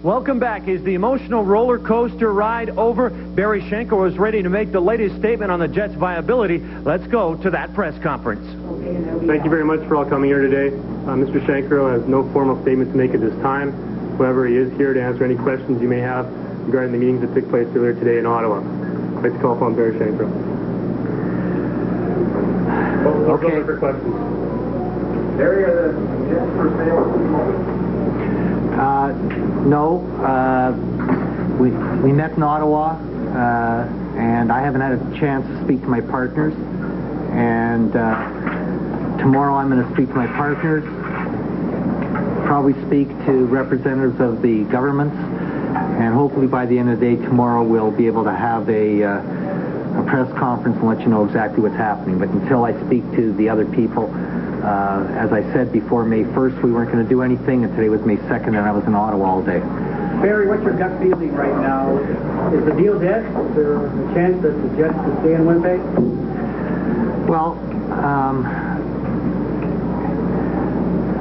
Welcome back. Is the emotional roller coaster ride over? Barry Shenkarow is ready to make the latest statement on the Jets' viability. Let's go to that press conference. Thank you very much for all coming here today. Mr. Shenkarow has no formal statement to make at this time. However, he is here to answer any questions you may have regarding the meetings that took place earlier today in Ottawa. I'd like to call upon Barry Shenkarow. Okay. For questions. Barry, are the Jets for sale at the moment? No. We met in Ottawa, and I haven't had a chance to speak to my partners. And tomorrow I'm going to speak to my partners, probably speak to representatives of the governments, and hopefully by the end of the day tomorrow we'll be able to have a press conference and let you know exactly what's happening. But until I speak to the other people, as I said before, May 1st we weren't going to do anything, and today was May 2nd, and I was in Ottawa all day. Barry, what's your gut feeling right now? Is the deal dead? Is there a chance that the Jets will stay in Winnipeg? Well,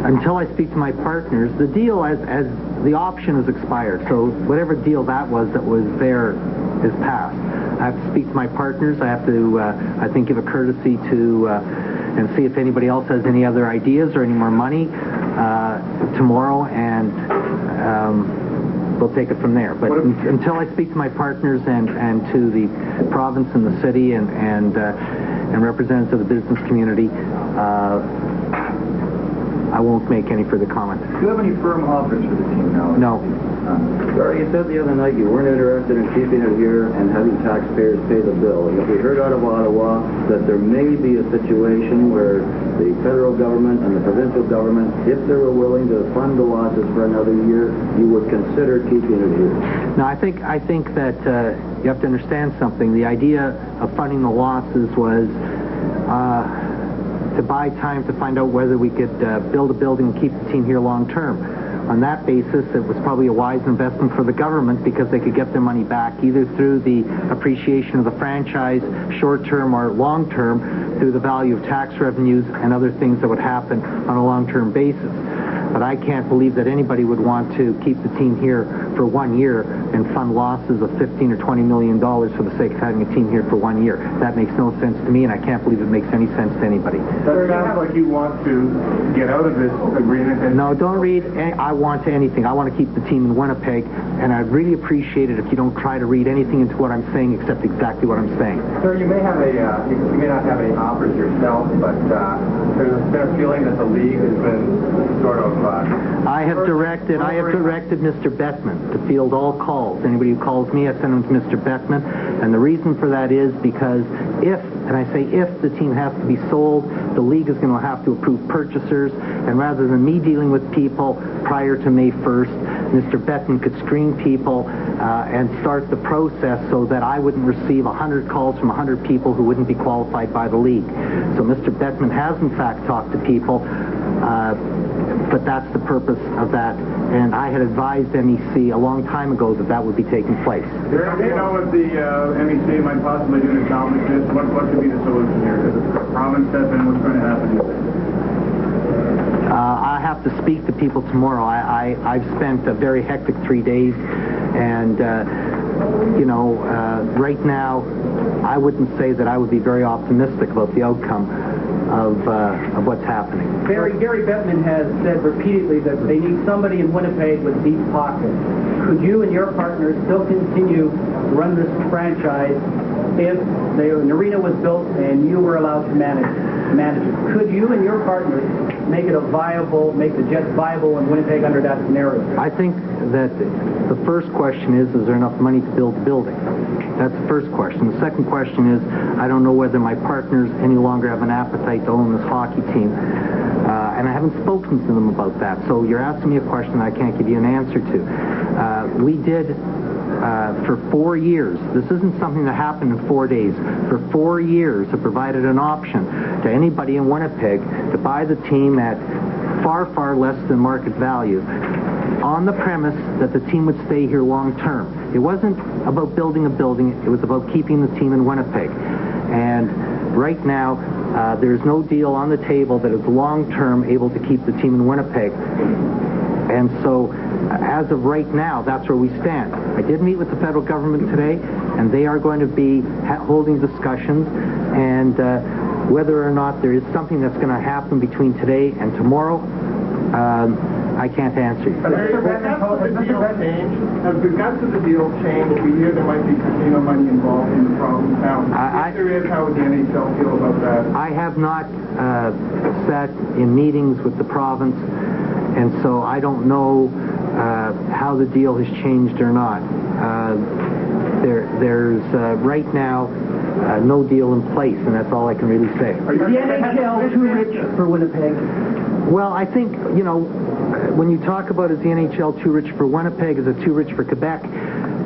until I speak to my partners, the deal as the option has expired. So whatever deal that was there is passed. I have to speak to my partners. I have to, I think, give a courtesy to and see if anybody else has any other ideas or any more money tomorrow, and we'll take it from there. But until I speak to my partners and to the province and the city and representatives of the business community, I won't make any further comment. Do you have any firm offers for the team now? No. Barry, you said the other night you weren't interested in keeping it here and having taxpayers pay the bill. And if we heard out of Ottawa that there may be a situation where the federal government and the provincial government, if they were willing to fund the losses for another year, you would consider keeping it here. No, I think that you have to understand something. The idea of funding the losses was to buy time to find out whether we could build a building and keep the team here long term. On that basis, it was probably a wise investment for the government because they could get their money back either through the appreciation of the franchise, short-term or long-term, through the value of tax revenues and other things that would happen on a long-term basis. But I can't believe that anybody would want to keep the team here for 1 year and fund losses of $15 or $20 million for the sake of having a team here for 1 year. That makes no sense to me, and I can't believe it makes any sense to anybody. That sounds like you want to get out of this agreement. No, don't read I want to anything. I want to keep the team in Winnipeg, and I'd really appreciate it if you don't try to read anything into what I'm saying except exactly what I'm saying. Sir, you may have you may not have any offers yourself, but there's been a feeling that the league has been sort of... I have directed Mr. Bettman to field all calls. Anybody who calls me, I send them to Mr. Bettman. And the reason for that is because if the team has to be sold, the league is going to have to approve purchasers. And rather than me dealing with people prior to May 1st, Mr. Bettman could screen people and start the process so that I wouldn't receive 100 calls from 100 people who wouldn't be qualified by the league. So Mr. Bettman has, in fact, talked to people. But that's the purpose of that, and I had advised MEC a long time ago that would be taking place. Do you know if the MEC might possibly do to accomplish this? What should be the solution here? Does the province step in? What's going to happen? I have to speak to people tomorrow. I've spent a very hectic 3 days, and right now I wouldn't say that I would be very optimistic about the outcome of what's happening. Gary Bettman has said repeatedly that they need somebody in Winnipeg with deep pockets. Could you and your partners still continue to run this franchise if an arena was built and you were allowed to manage it? Could you and your partners make the Jets viable in Winnipeg under that scenario? I think that the first question is there enough money to build the building? That's the first question. The second question is, I don't know whether my partners any longer have an appetite to own this hockey team. And I haven't spoken to them about that. So you're asking me a question I can't give you an answer to. We did, for 4 years, this isn't something that happened in 4 days. For 4 years, have provided an option to anybody in Winnipeg to buy the team at far, far less than market value, on the premise that the team would stay here long term. It wasn't about building a building, it was about keeping the team in Winnipeg. And right now, there's no deal on the table that is long term able to keep the team in Winnipeg. And so as of right now, that's where we stand. I did meet with the federal government today, and they are going to be holding discussions, and whether or not there is something that's going to happen between today and tomorrow, I can't answer you. Has the guts of the deal changed? We hear there might be casino money involved in the problem now. If there is, how would the NHL feel about that? I have not sat in meetings with the province, and so I don't know how the deal has changed or not. There's right now no deal in place, and that's all I can really say. Is the NHL too rich for Winnipeg? Well, I think, you know, when you talk about is the NHL too rich for Winnipeg, is it too rich for Quebec,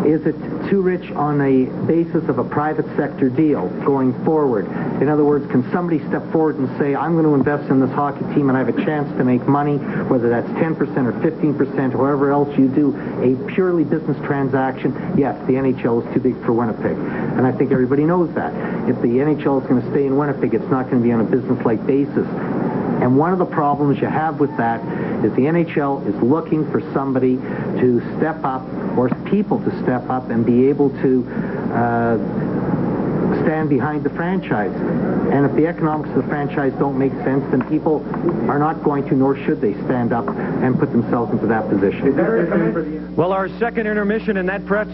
is it too rich on a basis of a private sector deal going forward? In other words, can somebody step forward and say, I'm going to invest in this hockey team and I have a chance to make money, whether that's 10% or 15% or whatever else you do, a purely business transaction? Yes, the NHL is too big for Winnipeg. And I think everybody knows that. If the NHL is going to stay in Winnipeg, it's not going to be on a business-like basis. And one of the problems you have with that is the NHL is looking for somebody to step up, or people to step up and be able to stand behind the franchise. And if the economics of the franchise don't make sense, then people are not going to, nor should they, stand up and put themselves into that position. Well, our second intermission in that press